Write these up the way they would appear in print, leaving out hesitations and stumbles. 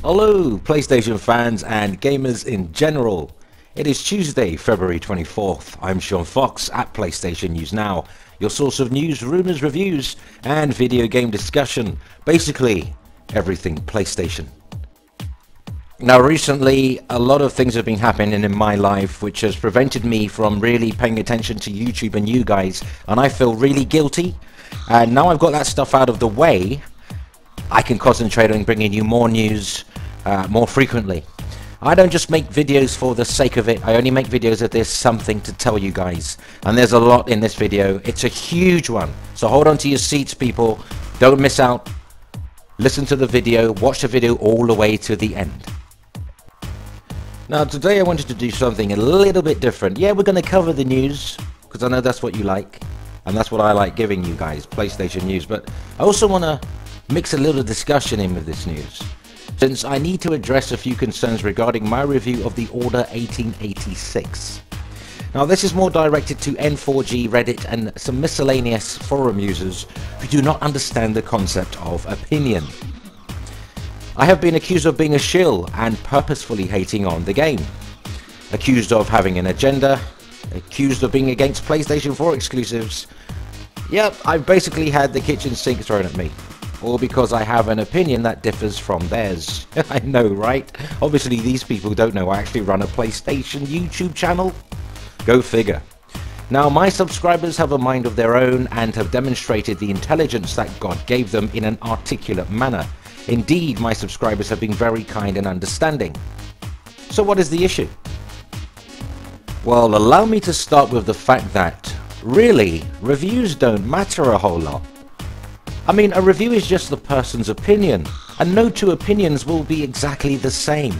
Hello PlayStation fans and gamers in general. It is Tuesday, February 24th. I'm Sean Fox at PlayStation News Now, your source of news, rumours, reviews and video game discussion. Basically, everything PlayStation. Now recently, a lot of things have been happening in my life which has prevented me from really paying attention to YouTube and you guys, and I feel really guilty. And now I've got that stuff out of the way, I can concentrate on bringing you more news more frequently. I don't just make videos for the sake of it. I only make videos if there's something to tell you guys, and there's a lot in this video. It's a huge one, so hold on to your seats, people. Don't miss out. Listen to the video, watch the video all the way to the end. Now today I wanted to do something a little bit different. Yeah, we're going to cover the news because I know that's what you like, and that's what I like giving you guys, PlayStation news, but I also want to mix a little discussion in with this news, since I need to address a few concerns regarding my review of the Order 1886. Now this is more directed to N4G, Reddit and some miscellaneous forum users who do not understand the concept of opinion. I have been accused of being a shill and purposefully hating on the game, accused of having an agenda, accused of being against PlayStation 4 exclusives. Yep, I've basically had the kitchen sink thrown at me. All because I have an opinion that differs from theirs. I know, right? Obviously these people don't know I actually run a PlayStation YouTube channel. Go figure. Now my subscribers have a mind of their own and have demonstrated the intelligence that God gave them in an articulate manner. Indeed, my subscribers have been very kind and understanding. So what is the issue? Well, allow me to start with the fact that, really, reviews don't matter a whole lot. I mean, a review is just the person's opinion, and no two opinions will be exactly the same.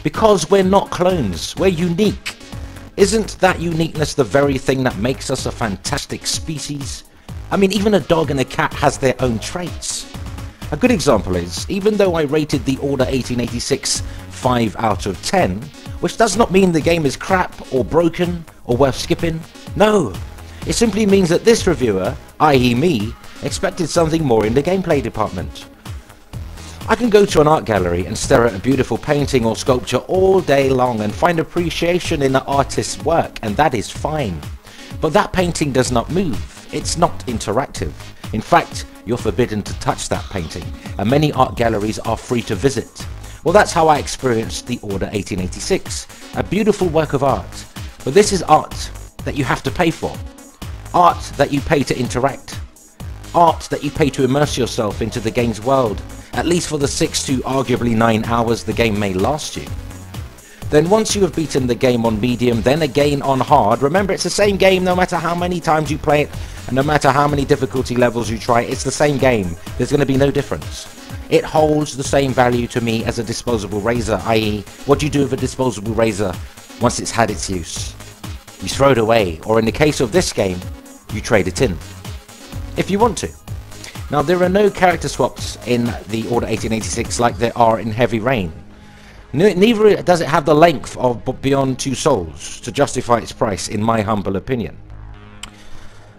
Because we're not clones, we're unique. Isn't that uniqueness the very thing that makes us a fantastic species? I mean, even a dog and a cat has their own traits. A good example is, even though I rated the Order 1886 5 out of 10, which does not mean the game is crap or broken or worth skipping. No, it simply means that this reviewer, i.e. me, expected something more in the gameplay department. I can go to an art gallery and stare at a beautiful painting or sculpture all day long and find appreciation in the artist's work, and that is fine. But that painting does not move, it's not interactive. In fact, you're forbidden to touch that painting, and many art galleries are free to visit. Well, that's how I experienced the Order 1886, a beautiful work of art. But this is art that you have to pay for. Art that you pay to interact. Art that you pay to immerse yourself into the game's world, at least for the 6 to arguably 9 hours the game may last you. Then once you have beaten the game on medium, then again on hard, remember it's the same game no matter how many times you play it, and no matter how many difficulty levels you try, it's the same game. There's going to be no difference. It holds the same value to me as a disposable razor, i.e. what do you do with a disposable razor once it's had its use? You throw it away, or in the case of this game, you trade it in. If you want to. Now there are no character swaps in the Order 1886 like there are in Heavy Rain. Neither does it have the length of Beyond Two Souls to justify its price, in my humble opinion.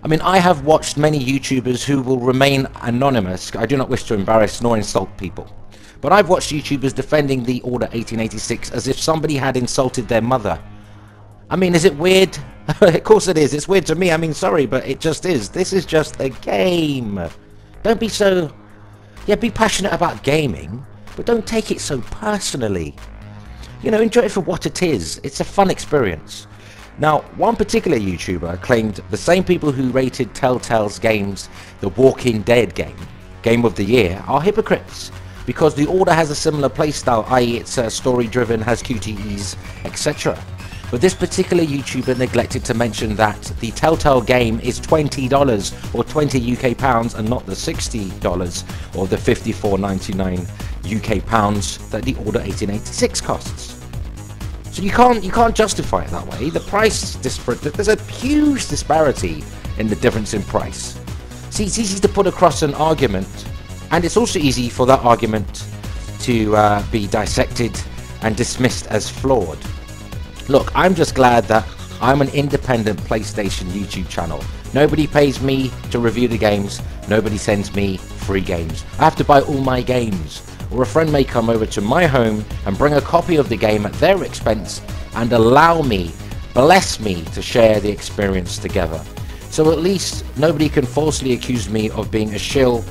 I mean, I have watched many YouTubers who will remain anonymous. I do not wish to embarrass nor insult people. But I've watched YouTubers defending the Order 1886 as if somebody had insulted their mother. I mean, is it weird? Of course it is. It's weird to me. I mean, sorry, but it just is. This is just a game. Don't be so... Yeah, be passionate about gaming, but don't take it so personally. You know, enjoy it for what it is. It's a fun experience. Now, one particular YouTuber claimed the same people who rated Telltale's games The Walking Dead Game of the Year, are hypocrites, because the Order has a similar playstyle, i.e. it's story-driven, has QTEs, etc. But this particular YouTuber neglected to mention that the Telltale game is $20 or 20 UK pounds and not the $60 or the £54.99 UK pounds that the Order 1886 costs. So you can't justify it that way. The price disparate, there's a huge disparity in the difference in price. See, it's easy to put across an argument, and it's also easy for that argument to be dissected and dismissed as flawed. Look, I'm just glad that I'm an independent PlayStation YouTube channel. Nobody pays me to review the games, nobody sends me free games. I have to buy all my games. or a friend may come over to my home and bring a copy of the game at their expense and allow me, bless me, to share the experience together. So at least nobody can falsely accuse me of being a shill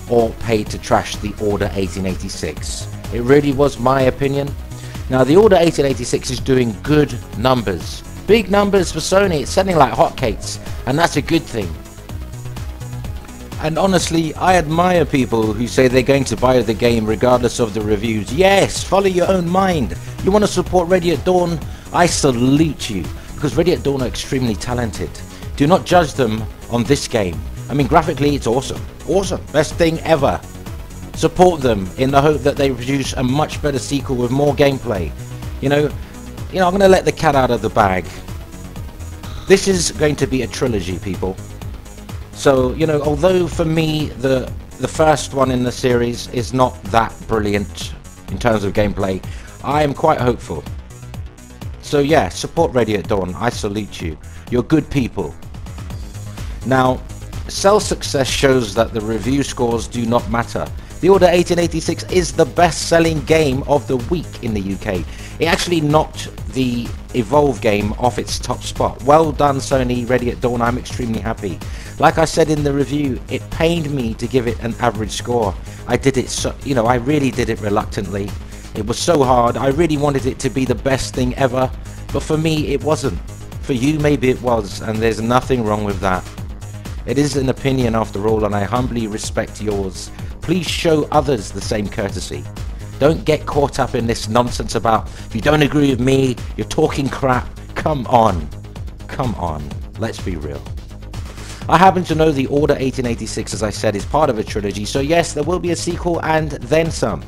or paid to trash the Order 1886. It really was my opinion. Now the Order 1886 is doing good numbers. Big numbers for Sony. It's selling like hotcakes, and that's a good thing. And honestly, I admire people who say they're going to buy the game regardless of the reviews. Yes, follow your own mind. You want to support Ready at Dawn? I salute you, because Ready at Dawn are extremely talented. Do not judge them on this game. I mean, graphically it's awesome. Awesome. Best thing ever. Support them in the hope that they produce a much better sequel with more gameplay. You know, I'm going to let the cat out of the bag. This is going to be a trilogy, people. So, you know, although for me the first one in the series is not that brilliant in terms of gameplay, I am quite hopeful. So yeah, support Ready at Dawn. I salute you. You're good people. Now, sales success shows that the review scores do not matter. The Order 1886 is the best-selling game of the week in the UK. It actually knocked the Evolve game off its top spot. Well done, Sony. Ready at Dawn. I'm extremely happy. Like I said in the review, it pained me to give it an average score. I did it so, you know, I really did it reluctantly. It was so hard. I really wanted it to be the best thing ever, but for me it wasn't. For you maybe it was, and there's nothing wrong with that. It is an opinion after all, and I humbly respect yours. Please show others the same courtesy. Don't get caught up in this nonsense about, if you don't agree with me, you're talking crap. Come on. Come on. Let's be real. I happen to know the Order 1886, as I said, is part of a trilogy, so yes, there will be a sequel and then some.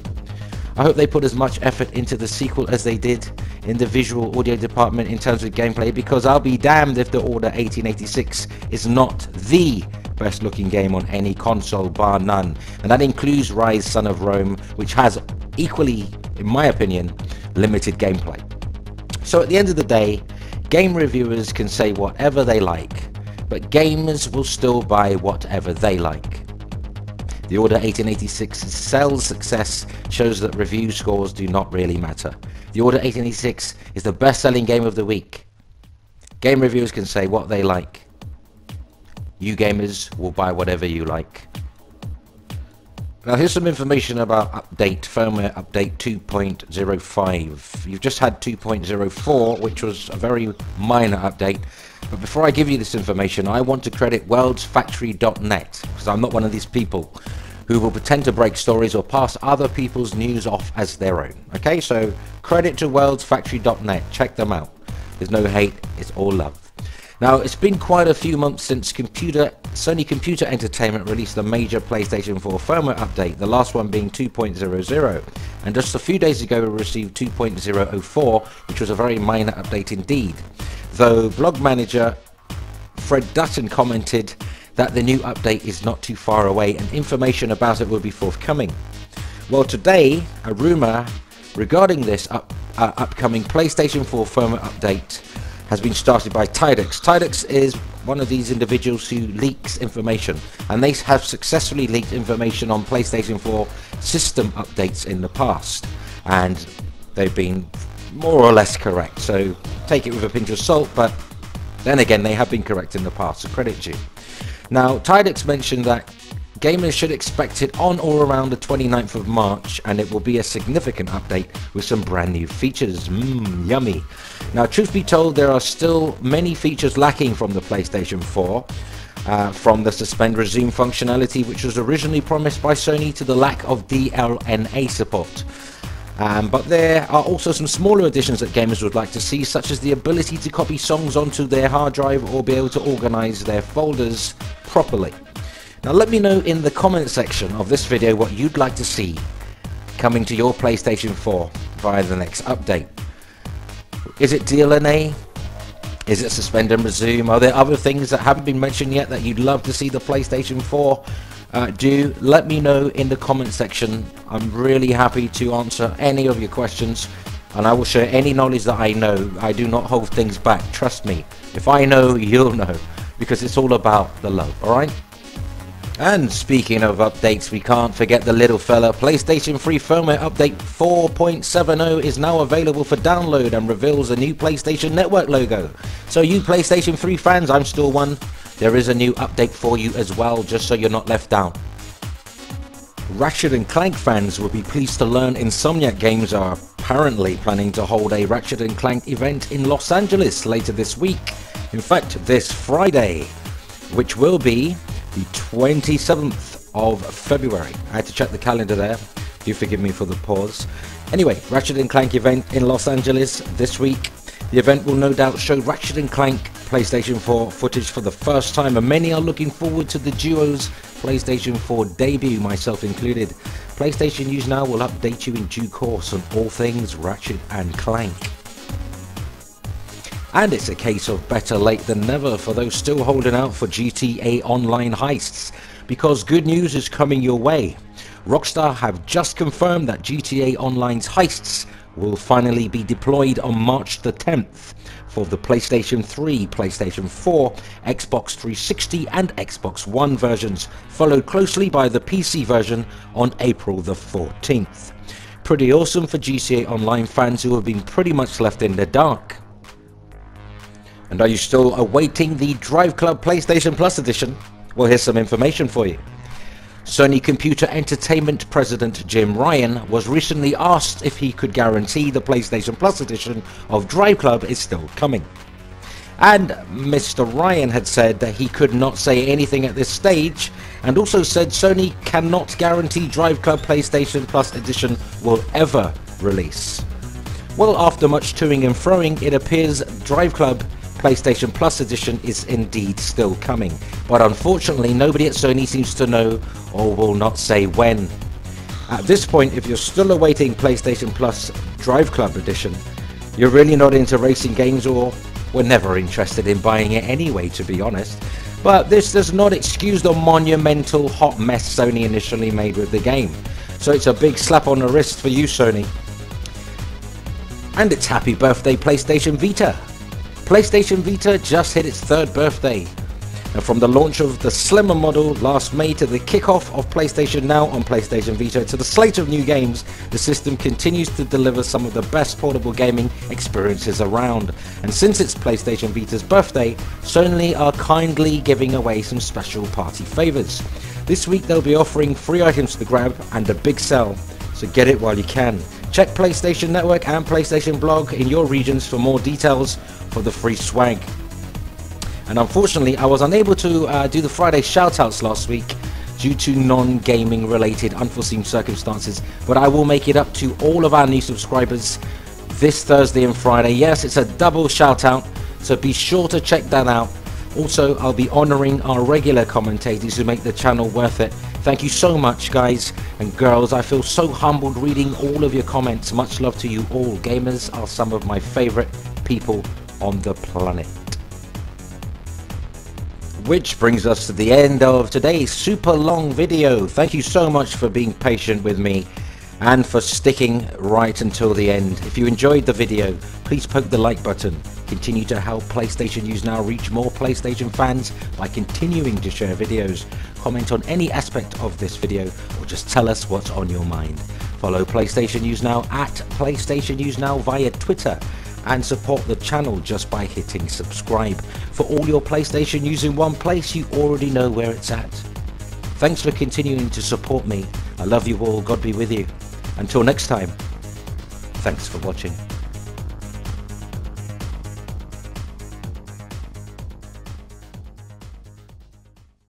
I hope they put as much effort into the sequel as they did in the visual audio department in terms of gameplay, because I'll be damned if the Order 1886 is not the best looking game on any console, bar none, and that includes Rise Son of Rome, which has equally, in my opinion, limited gameplay. So at the end of the day, game reviewers can say whatever they like, but gamers will still buy whatever they like. The Order 1886's sales success shows that review scores do not really matter. The Order 1886 is the best-selling game of the week. Game reviewers can say what they like. You gamers will buy whatever you like. Now here's some information about firmware update 2.05. You've just had 2.04, which was a very minor update. But before I give you this information, I want to credit worldsfactory.net, because I'm not one of these people who will pretend to break stories or pass other people's news off as their own. Okay, so credit to worldsfactory.net. Check them out. There's no hate, it's all love. Now, it's been quite a few months since Sony Computer Entertainment released a major PlayStation 4 firmware update, the last one being 2.00. And just a few days ago we received 2.004, which was a very minor update indeed. Though blog manager Fred Dutton commented that the new update is not too far away and information about it will be forthcoming. Well, today, a rumor regarding this upcoming PlayStation 4 firmware update has been started by Tidux. Tidux is one of these individuals who leaks information, and they have successfully leaked information on PlayStation 4 system updates in the past, and they've been more or less correct, so take it with a pinch of salt, but then again they have been correct in the past, so credit due. Now, Tidux mentioned that gamers should expect it on or around the 29th of March, and it will be a significant update with some brand new features. Yummy. Now, truth be told, there are still many features lacking from the PlayStation 4, from the suspend resume functionality, which was originally promised by Sony, to the lack of DLNA support. But there are also some smaller additions that gamers would like to see, such as the ability to copy songs onto their hard drive or be able to organize their folders properly. Now let me know in the comment section of this video what you'd like to see coming to your PlayStation 4 via the next update. Is it DLNA? Is it suspend and resume? Are there other things that haven't been mentioned yet that you'd love to see the PlayStation 4 do? Let me know in the comment section. I'm really happy to answer any of your questions, and I will share any knowledge that I know. I do not hold things back, trust me. If I know, you'll know, because it's all about the love, alright? And speaking of updates, we can't forget the little fella. PlayStation 3 firmware update 4.70 is now available for download and reveals a new PlayStation Network logo. So you PlayStation 3 fans, I'm still one, there is a new update for you as well, just so you're not left out. Ratchet and Clank fans will be pleased to learn Insomniac Games are apparently planning to hold a Ratchet and Clank event in Los Angeles later this week. In fact, this Friday, which will be the 27th of February. I had to check the calendar there. Do forgive me for the pause. Anyway, Ratchet and Clank event in Los Angeles this week. The event will no doubt show Ratchet and Clank PlayStation 4 footage for the first time, and many are looking forward to the duo's PlayStation 4 debut, myself included. PlayStation News Now will update you in due course on all things Ratchet and Clank. And it's a case of better late than never for those still holding out for GTA Online Heists, because good news is coming your way. Rockstar have just confirmed that GTA Online's Heists will finally be deployed on March the 10th for the PlayStation 3, PlayStation 4, Xbox 360 and Xbox One versions, followed closely by the PC version on April the 14th. Pretty awesome for GTA Online fans who have been pretty much left in the dark. And are you still awaiting the DriveClub PlayStation Plus edition? Well, here's some information for you. Sony Computer Entertainment President Jim Ryan was recently asked if he could guarantee the PlayStation Plus edition of DriveClub is still coming. And Mr. Ryan had said that he could not say anything at this stage, and also said Sony cannot guarantee DriveClub PlayStation Plus edition will ever release. Well, after much toing and froing, it appears DriveClub PlayStation Plus edition is indeed still coming, but unfortunately nobody at Sony seems to know or will not say when. At this point, if you're still awaiting PlayStation Plus DriveClub edition, you're really not into racing games, or were never interested in buying it anyway, to be honest. But this does not excuse the monumental hot mess Sony initially made with the game, so it's a big slap on the wrist for you, Sony. And it's happy birthday PlayStation Vita. PlayStation Vita just hit its 3rd birthday, and from the launch of the slimmer model last May to the kickoff of PlayStation Now on PlayStation Vita to the slate of new games, the system continues to deliver some of the best portable gaming experiences around. And since it's PlayStation Vita's birthday, Sony are kindly giving away some special party favours. This week they'll be offering free items to grab and a big sell, so get it while you can. Check PlayStation Network and PlayStation Blog in your regions for more details for the free swag. And unfortunately, I was unable to do the Friday shoutouts last week due to non-gaming related unforeseen circumstances, but I will make it up to all of our new subscribers this Thursday and Friday. Yes, it's a double shoutout, so be sure to check that out. Also, I'll be honouring our regular commentators who make the channel worth it. Thank you so much, guys and girls. I feel so humbled reading all of your comments. Much love to you all. Gamers are some of my favourite people on the planet. Which brings us to the end of today's super long video. Thank you so much for being patient with me and for sticking right until the end. If you enjoyed the video, please poke the like button. Continue to help PlayStation News Now reach more PlayStation fans by continuing to share videos, comment on any aspect of this video, or just tell us what's on your mind. Follow PlayStation News Now at PlayStation News Now via Twitter, and support the channel just by hitting subscribe. For all your PlayStation news in one place, you already know where it's at. Thanks for continuing to support me. I love you all. God be with you. Until next time, thanks for watching.